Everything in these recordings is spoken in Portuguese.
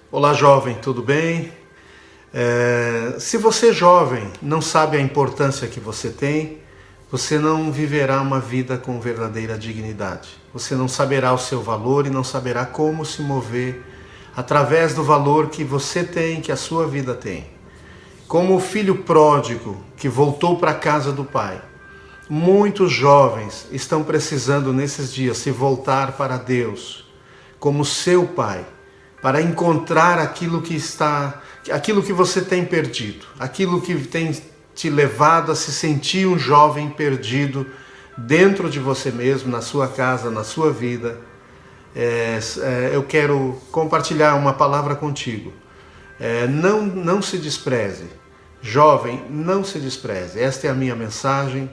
Olá, jovem, tudo bem? Se você, jovem, não sabe a importância que você tem, você não viverá uma vida com verdadeira dignidade. Você não saberá o seu valor e não saberá como se mover através do valor que você tem, que a sua vida tem. Como o filho pródigo que voltou para a casa do pai, muitos jovens estão precisando nesses dias se voltar para Deus como seu pai, para encontrar aquilo que você tem perdido, aquilo que tem te levado a se sentir um jovem perdido dentro de você mesmo, na sua casa, na sua vida. Eu quero compartilhar uma palavra contigo. Não se despreze. Jovem, não se despreze. Esta é a minha mensagem.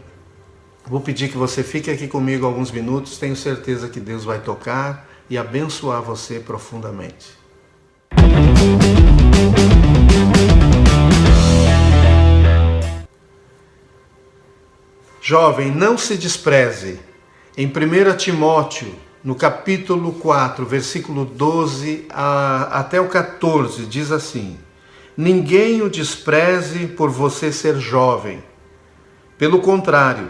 Vou pedir que você fique aqui comigo alguns minutos. Tenho certeza que Deus vai tocar e abençoar você profundamente. Jovem, não se despreze. Em 1 Timóteo, no capítulo 4, versículo 12 até o 14, diz assim: ninguém o despreze por você ser jovem. Pelo contrário,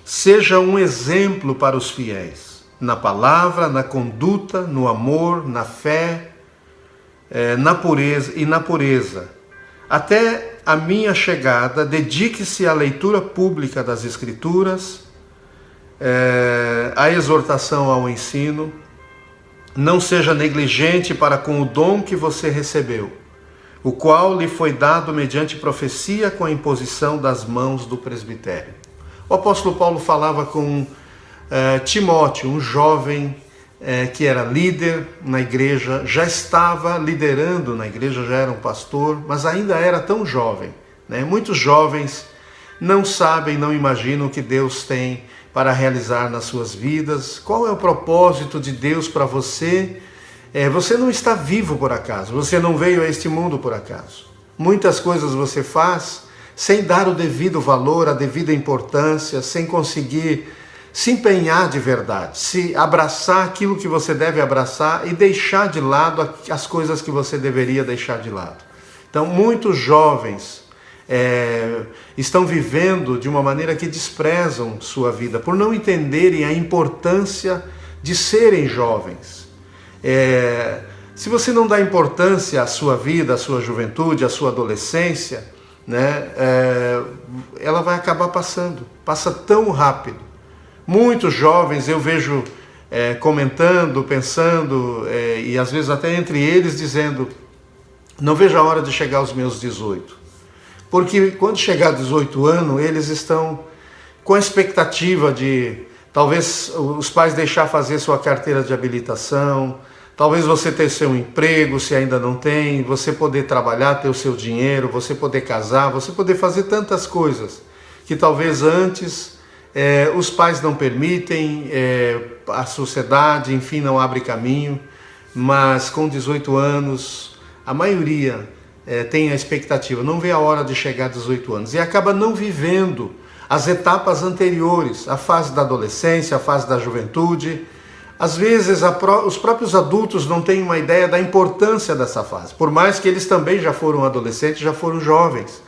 seja um exemplo para os fiéis, na palavra, na conduta, no amor, na fé, na pureza. Até a minha chegada, dedique-se à leitura pública das Escrituras, à exortação ao ensino. Não seja negligente para com o dom que você recebeu, o qual lhe foi dado mediante profecia com a imposição das mãos do presbitério. O apóstolo Paulo falava com Timóteo, um jovem que era líder na igreja, já estava liderando na igreja, já era um pastor, mas ainda era tão jovem, né? Muitos jovens não sabem, não imaginam o que Deus tem para realizar nas suas vidas. Qual é o propósito de Deus para você? Você não está vivo por acaso, você não veio a este mundo por acaso. Muitas coisas você faz sem dar o devido valor, a devida importância, sem conseguir se empenhar de verdade, se abraçar aquilo que você deve abraçar e deixar de lado as coisas que você deveria deixar de lado. Então, muitos jovens estão vivendo de uma maneira que desprezam sua vida, por não entenderem a importância de serem jovens. Se você não dá importância à sua vida, à sua juventude, à sua adolescência, né, ela vai acabar passa tão rápido. Muitos jovens eu vejo comentando, pensando, e às vezes até entre eles dizendo: não vejo a hora de chegar aos meus 18. Porque quando chegar a 18 anos, eles estão com a expectativa de talvez os pais deixar fazer sua carteira de habilitação, talvez você ter seu emprego, se ainda não tem, você poder trabalhar, ter o seu dinheiro, você poder casar, você poder fazer tantas coisas que talvez antes os pais não permitem, a sociedade, enfim, não abre caminho. Mas com 18 anos, a maioria tem a expectativa, não vê a hora de chegar a 18 anos e acaba não vivendo as etapas anteriores, a fase da adolescência, a fase da juventude. Às vezes os próprios adultos não têm uma ideia da importância dessa fase, por mais que eles também já foram adolescentes, já foram jovens,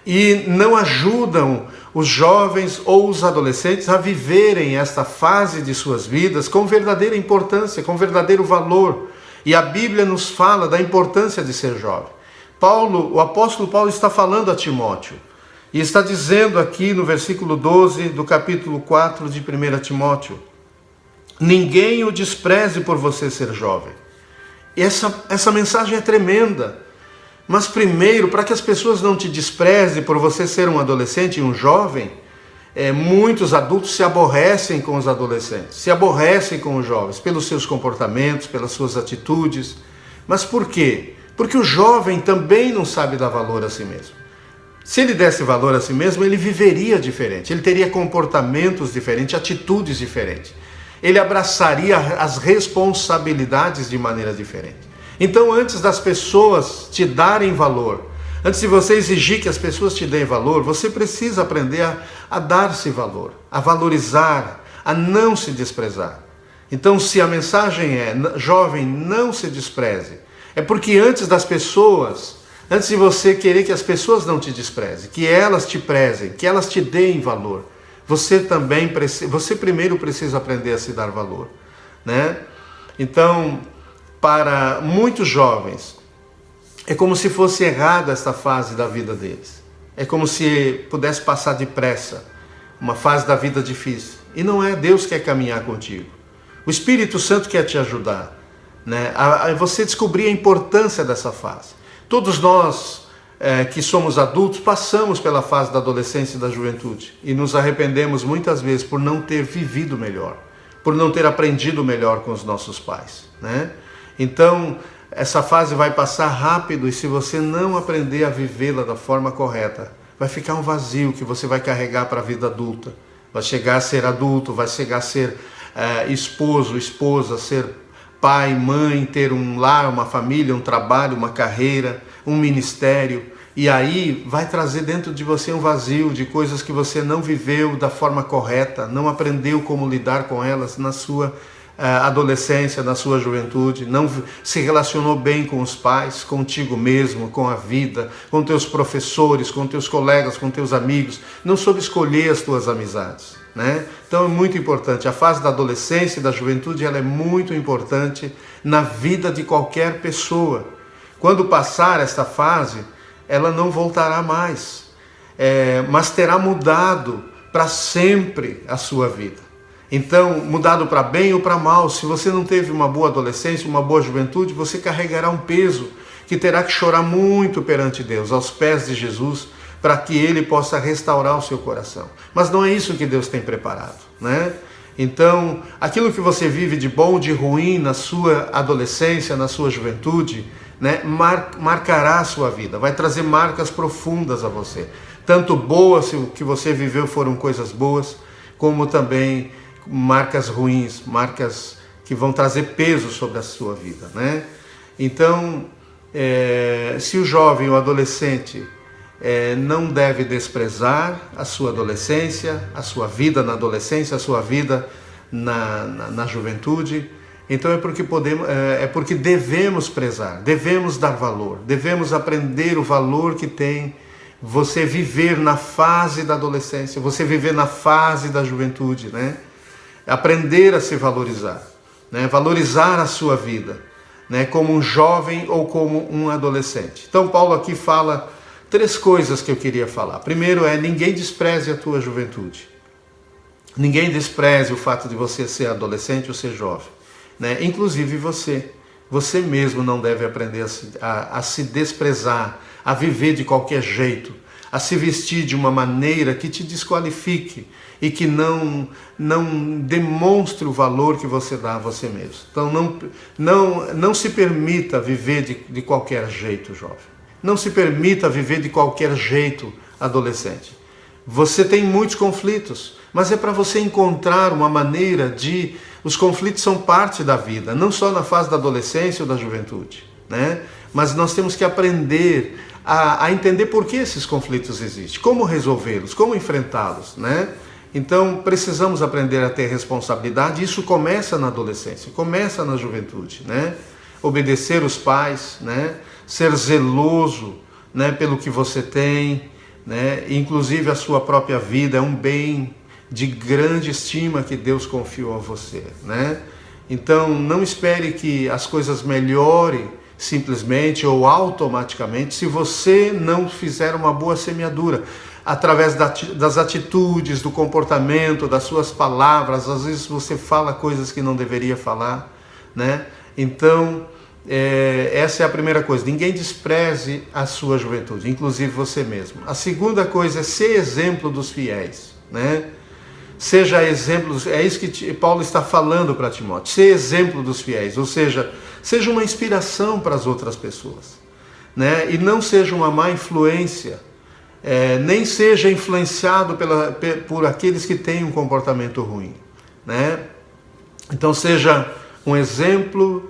e não ajudam os jovens ou os adolescentes a viverem esta fase de suas vidas com verdadeira importância, com verdadeiro valor. E a Bíblia nos fala da importância de ser jovem. O apóstolo Paulo está falando a Timóteo, e está dizendo aqui no versículo 12 do capítulo 4 de 1 Timóteo: ninguém o despreze por você ser jovem. Essa mensagem é tremenda. Mas primeiro, para que as pessoas não te desprezem por você ser um adolescente e um jovem, muitos adultos se aborrecem com os adolescentes, se aborrecem com os jovens, pelos seus comportamentos, pelas suas atitudes. Mas por quê? Porque o jovem também não sabe dar valor a si mesmo. Se ele desse valor a si mesmo, ele viveria diferente, ele teria comportamentos diferentes, atitudes diferentes. Ele abraçaria as responsabilidades de maneira diferente. Então, antes das pessoas te darem valor, antes de você exigir que as pessoas te deem valor, você precisa aprender a dar-se valor, a valorizar, a não se desprezar. Então, se a mensagem é: jovem, não se despreze, É porque antes de você querer que as pessoas não te desprezem, que elas te prezem, que elas te deem valor, você primeiro precisa aprender a se dar valor, né? Então, para muitos jovens, é como se fosse errada esta fase da vida deles. É como se pudesse passar depressa, uma fase da vida difícil. E não é, Deus quer caminhar contigo. O Espírito Santo quer te ajudar, né, a você descobrir a importância dessa fase. Todos nós que somos adultos passamos pela fase da adolescência e da juventude e nos arrependemos muitas vezes por não ter vivido melhor, por não ter aprendido melhor com os nossos pais, né? Então, essa fase vai passar rápido e se você não aprender a vivê-la da forma correta, vai ficar um vazio que você vai carregar para a vida adulta. Vai chegar a ser adulto, vai chegar a ser esposo, esposa, ser pai, mãe, ter um lar, uma família, um trabalho, uma carreira, um ministério. E aí vai trazer dentro de você um vazio de coisas que você não viveu da forma correta, não aprendeu como lidar com elas na sua adolescência, na sua juventude, não se relacionou bem com os pais, contigo mesmo, com a vida, com teus professores, com teus colegas, com teus amigos, não soube escolher as tuas amizades, né? Então é muito importante, a fase da adolescência e da juventude, ela é muito importante na vida de qualquer pessoa. Quando passar esta fase, ela não voltará mais, mas terá mudado para sempre a sua vida. Então, mudado para bem ou para mal, se você não teve uma boa adolescência, uma boa juventude, você carregará um peso que terá que chorar muito perante Deus, aos pés de Jesus, para que Ele possa restaurar o seu coração. Mas não é isso que Deus tem preparado, né? Então, aquilo que você vive de bom, de ruim na sua adolescência, na sua juventude, né, marcará a sua vida, vai trazer marcas profundas a você. Tanto boas, se o que você viveu foram coisas boas, como também marcas ruins, marcas que vão trazer peso sobre a sua vida, né? Então, se o jovem ou adolescente não deve desprezar a sua adolescência, a sua vida na adolescência, a sua vida na juventude, então é porque devemos prezar, devemos dar valor, devemos aprender o valor que tem você viver na fase da adolescência, você viver na fase da juventude, né? Aprender a se valorizar, né? Valorizar a sua vida, né? Como um jovem ou como um adolescente. Então Paulo aqui fala 3 coisas que eu queria falar. Primeiro ninguém despreze a tua juventude. Ninguém despreze o fato de você ser adolescente ou ser jovem, né? Inclusive você mesmo não deve aprender a se desprezar, a viver de qualquer jeito, a se vestir de uma maneira que te desqualifique e que não demonstre o valor que você dá a você mesmo. Então não se permita viver de qualquer jeito, jovem. Não se permita viver de qualquer jeito, adolescente. Você tem muitos conflitos, mas é para você encontrar uma maneira de... Os conflitos são parte da vida, não só na fase da adolescência ou da juventude, né? Mas nós temos que aprender a entender por que esses conflitos existem, como resolvê-los, como enfrentá-los, né? Então precisamos aprender a ter responsabilidade. Isso começa na adolescência, começa na juventude, né? Obedecer os pais, né? Ser zeloso, né, pelo que você tem, né? Inclusive a sua própria vida é um bem de grande estima que Deus confiou a você, né? Então não espere que as coisas melhorem simplesmente ou automaticamente se você não fizer uma boa semeadura através das atitudes, do comportamento, das suas palavras. Às vezes você fala coisas que não deveria falar, né? Então essa é a primeira coisa. Ninguém despreze a sua juventude, inclusive você mesmo. A segunda coisa é ser exemplo dos fiéis, né? Seja exemplo, é isso que Paulo está falando para Timóteo, ser exemplo dos fiéis, ou seja uma inspiração para as outras pessoas, né? E não seja uma má influência, nem seja influenciado por aqueles que têm um comportamento ruim, né? Então seja um exemplo,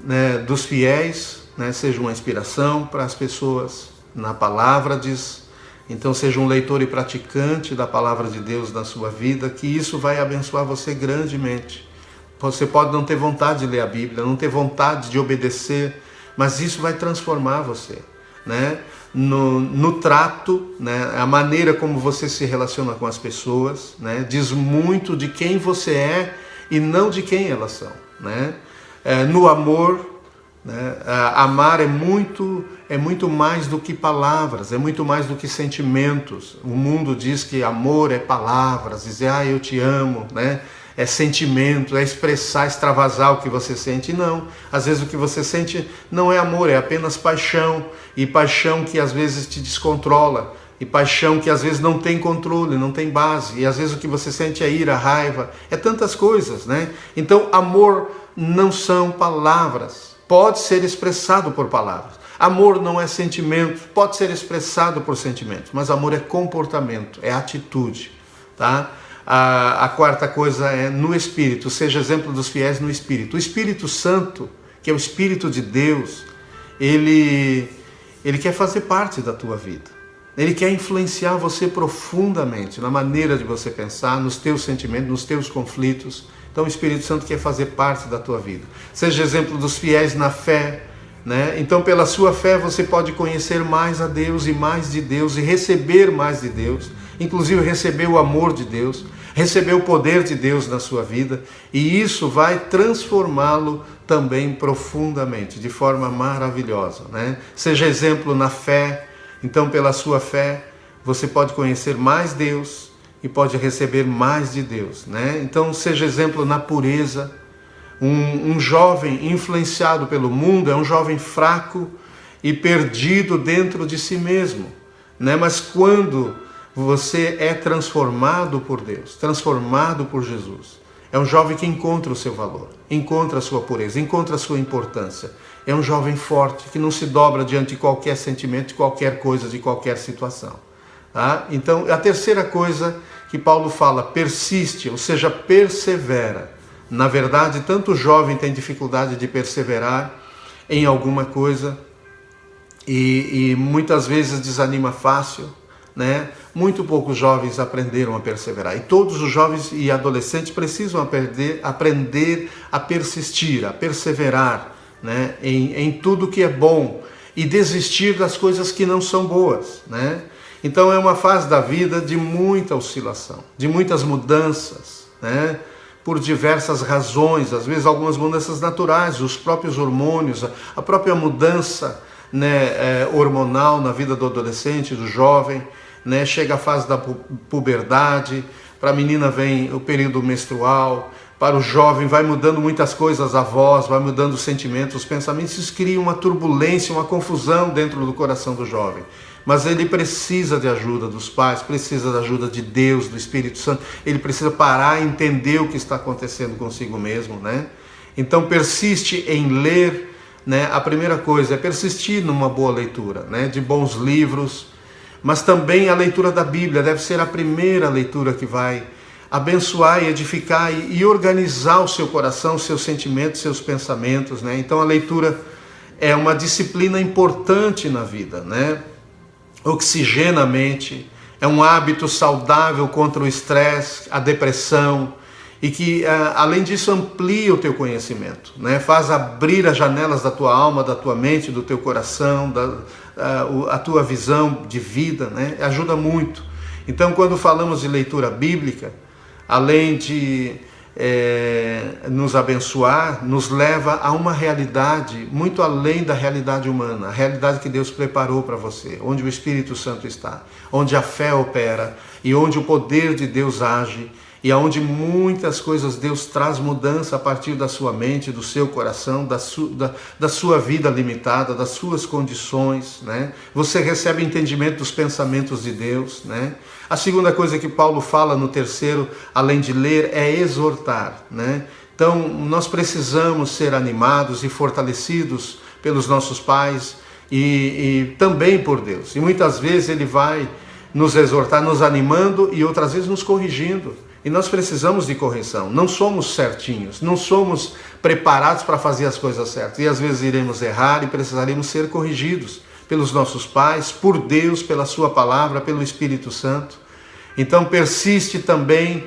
né, dos fiéis, né? Seja uma inspiração para as pessoas, na palavra diz. Então seja um leitor e praticante da palavra de Deus na sua vida, que isso vai abençoar você grandemente. Você pode não ter vontade de ler a Bíblia, não ter vontade de obedecer, mas isso vai transformar você, né? No trato, né? A maneira como você se relaciona com as pessoas, né? Diz muito de quem você é e não de quem elas são, né? No amor, né? Amar é muito mais do que palavras, é muito mais do que sentimentos. O mundo diz que amor é palavras, dizer eu te amo, né? É sentimento, é expressar, extravasar o que você sente. Não, às vezes o que você sente não é amor, é apenas paixão, e paixão que às vezes te descontrola, e paixão que às vezes não tem controle, não tem base, e às vezes o que você sente é ira, raiva, é tantas coisas, né? Então amor não são palavras, pode ser expressado por palavras. Amor não é sentimento, pode ser expressado por sentimentos, mas amor é comportamento, é atitude, tá? A quarta coisa é no Espírito, seja exemplo dos fiéis no Espírito. O Espírito Santo, que é o Espírito de Deus, ele quer fazer parte da tua vida. Ele quer influenciar você profundamente na maneira de você pensar, nos teus sentimentos, nos teus conflitos. Então o Espírito Santo quer fazer parte da tua vida. Seja exemplo dos fiéis na fé, né? Então pela sua fé você pode conhecer mais a Deus e mais de Deus e receber mais de Deus, inclusive receber o amor de Deus, receber o poder de Deus na sua vida, e isso vai transformá-lo também profundamente, de forma maravilhosa, né? Seja exemplo na fé, então pela sua fé você pode conhecer mais Deus e pode receber mais de Deus, né? Então seja exemplo na pureza. Um jovem influenciado pelo mundo é um jovem fraco e perdido dentro de si mesmo, né? Mas quando você é transformado por Deus, transformado por Jesus, é um jovem que encontra o seu valor, encontra a sua pureza, encontra a sua importância. É um jovem forte que não se dobra diante de qualquer sentimento, de qualquer coisa, de qualquer situação, tá? Então a terceira coisa que Paulo fala, persiste, ou seja, persevera. Na verdade, tanto o jovem tem dificuldade de perseverar em alguma coisa e muitas vezes desanima fácil, né? Muito poucos jovens aprenderam a perseverar. E todos os jovens e adolescentes precisam aprender a persistir, a perseverar, né? Em tudo que é bom e desistir das coisas que não são boas, né? Então é uma fase da vida de muita oscilação, de muitas mudanças, né? Por diversas razões, às vezes algumas mudanças naturais, os próprios hormônios, a própria mudança, né, hormonal na vida do adolescente, do jovem, né? Chega a fase da puberdade, para a menina vem o período menstrual, para o jovem vai mudando muitas coisas, a voz, vai mudando os sentimentos, os pensamentos, isso cria uma turbulência, uma confusão dentro do coração do jovem. Mas ele precisa de ajuda dos pais, precisa da ajuda de Deus, do Espírito Santo, ele precisa parar e entender o que está acontecendo consigo mesmo, né? Então persiste em ler, né? A primeira coisa é persistir numa boa leitura, né? De bons livros, mas também a leitura da Bíblia deve ser a primeira leitura que vai abençoar e edificar e organizar o seu coração, seus sentimentos, seus pensamentos, né? Então a leitura é uma disciplina importante na vida, né? Oxigena a mente, é um hábito saudável contra o estresse, a depressão, e que, além disso, amplia o teu conhecimento, né? Faz abrir as janelas da tua alma, da tua mente, do teu coração, a tua visão de vida, né? Ajuda muito. Então, quando falamos de leitura bíblica, além de nos abençoar, nos leva a uma realidade muito além da realidade humana, a realidade que Deus preparou para você, onde o Espírito Santo está, onde a fé opera e onde o poder de Deus age, e aonde muitas coisas Deus traz mudança a partir da sua mente, do seu coração, da sua vida limitada, das suas condições, né? Você recebe entendimento dos pensamentos de Deus, né? A segunda coisa que Paulo fala no terceiro, além de ler, é exortar, né? Então nós precisamos ser animados e fortalecidos pelos nossos pais e também por Deus. E muitas vezes Ele vai nos exortar, nos animando e outras vezes nos corrigindo. E nós precisamos de correção, não somos certinhos, não somos preparados para fazer as coisas certas. E às vezes iremos errar e precisaremos ser corrigidos pelos nossos pais, por Deus, pela sua palavra, pelo Espírito Santo. Então persiste também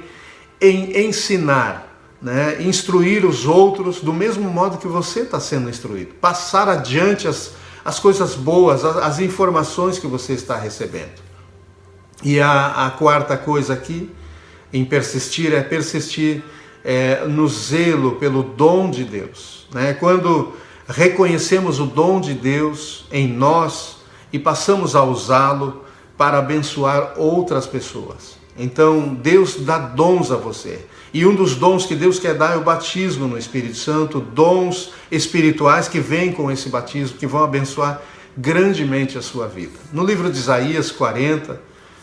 em ensinar, né? Instruir os outros do mesmo modo que você está sendo instruído. Passar adiante as coisas boas, as informações que você está recebendo. E a quarta coisa aqui, em persistir, é persistir no zelo pelo dom de Deus, né? Quando reconhecemos o dom de Deus em nós e passamos a usá-lo para abençoar outras pessoas. Então Deus dá dons a você. E um dos dons que Deus quer dar é o batismo no Espírito Santo, dons espirituais que vêm com esse batismo, que vão abençoar grandemente a sua vida. No livro de Isaías 40,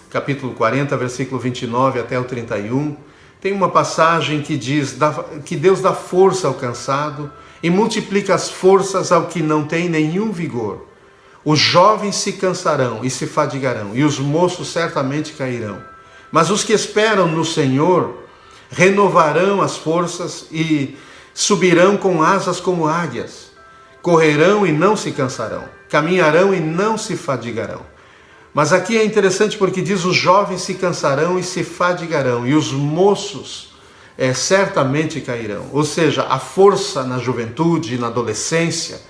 capítulo 40, versículo 29 até o 31, tem uma passagem que diz que Deus dá força ao cansado e multiplica as forças ao que não tem nenhum vigor. Os jovens se cansarão e se fadigarão, e os moços certamente cairão. Mas os que esperam no Senhor renovarão as forças e subirão com asas como águias. Correrão e não se cansarão, caminharão e não se fadigarão. Mas aqui é interessante porque diz: os jovens se cansarão e se fadigarão, e os moços certamente cairão. Ou seja, a força na juventude, na adolescência,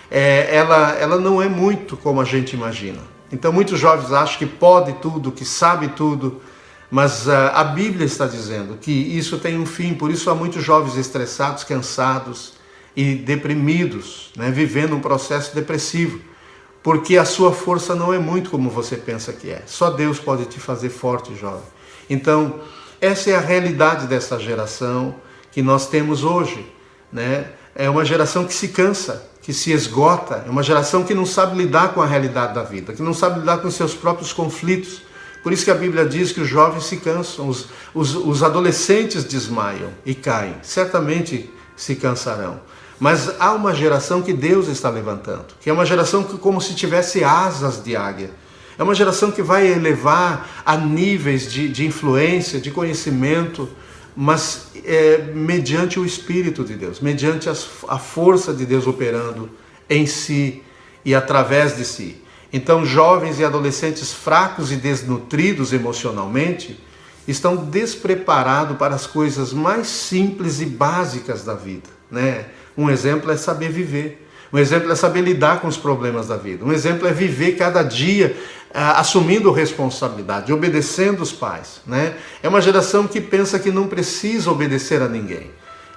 ela não é muito como a gente imagina. Então muitos jovens acham que pode tudo, que sabe tudo, mas a Bíblia está dizendo que isso tem um fim. Por isso há muitos jovens estressados, cansados e deprimidos, né, vivendo um processo depressivo, porque a sua força não é muito como você pensa que é. Só Deus pode te fazer forte, jovem. Então, essa é a realidade dessa geração que nós temos hoje, né? É uma geração que se cansa, que se esgota, é uma geração que não sabe lidar com a realidade da vida, que não sabe lidar com os seus próprios conflitos. Por isso que a Bíblia diz que os jovens se cansam, os adolescentes desmaiam e caem, certamente se cansarão. Mas há uma geração que Deus está levantando, que é uma geração que como se tivesse asas de águia. É uma geração que vai elevar a níveis de influência, de conhecimento, mas mediante o Espírito de Deus, mediante a força de Deus operando em si e através de si. Então, jovens e adolescentes fracos e desnutridos emocionalmente estão despreparados para as coisas mais simples e básicas da vida, né? Um exemplo é saber viver. Um exemplo é saber lidar com os problemas da vida. Um exemplo é viver cada dia assumindo responsabilidade, obedecendo os pais, né? É uma geração que pensa que não precisa obedecer a ninguém.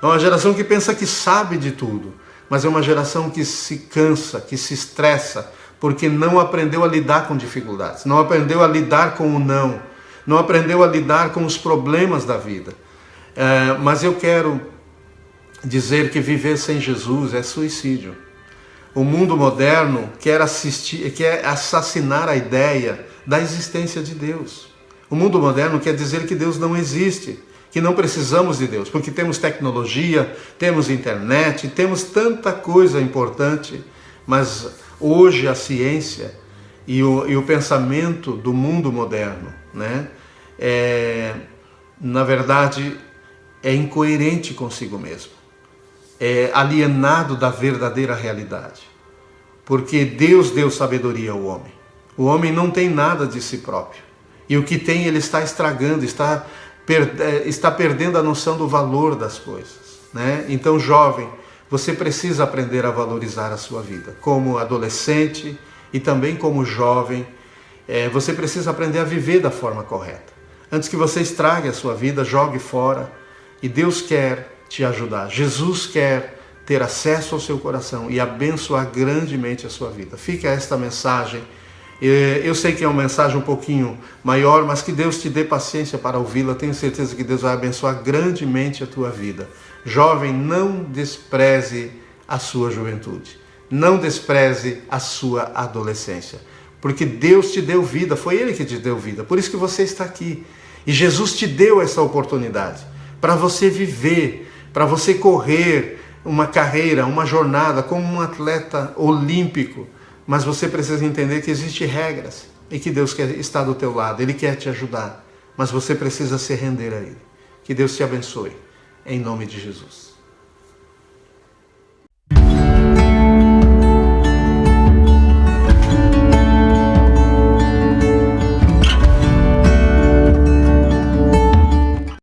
É uma geração que pensa que sabe de tudo, mas é uma geração que se cansa, que se estressa, porque não aprendeu a lidar com dificuldades, não aprendeu a lidar com o não aprendeu a lidar com os problemas da vida. Mas eu quero dizer que viver sem Jesus é suicídio. O mundo moderno quer assassinar a ideia da existência de Deus. O mundo moderno quer dizer que Deus não existe, que não precisamos de Deus, porque temos tecnologia, temos internet, temos tanta coisa importante, mas hoje a ciência e o pensamento do mundo moderno, né, na verdade, é incoerente consigo mesmo. É alienado da verdadeira realidade. Porque Deus deu sabedoria ao homem. O homem não tem nada de si próprio. E o que tem ele está estragando, está perdendo a noção do valor das coisas, né? Então, jovem, você precisa aprender a valorizar a sua vida. Como adolescente e também como jovem, você precisa aprender a viver da forma correta. Antes que você estrague a sua vida, jogue fora. E Deus quer te ajudar. Jesus quer ter acesso ao seu coração e abençoar grandemente a sua vida. Fica esta mensagem. Eu sei que é uma mensagem um pouquinho maior, mas que Deus te dê paciência para ouvi-la. Tenho certeza que Deus vai abençoar grandemente a tua vida. Jovem, não despreze a sua juventude. Não despreze a sua adolescência. Porque Deus te deu vida, foi Ele que te deu vida. Por isso que você está aqui. E Jesus te deu essa oportunidade para você viver, para você correr uma carreira, uma jornada como um atleta olímpico. Mas você precisa entender que existem regras e que Deus está do teu lado, Ele quer te ajudar, mas você precisa se render a Ele. Que Deus te abençoe, em nome de Jesus.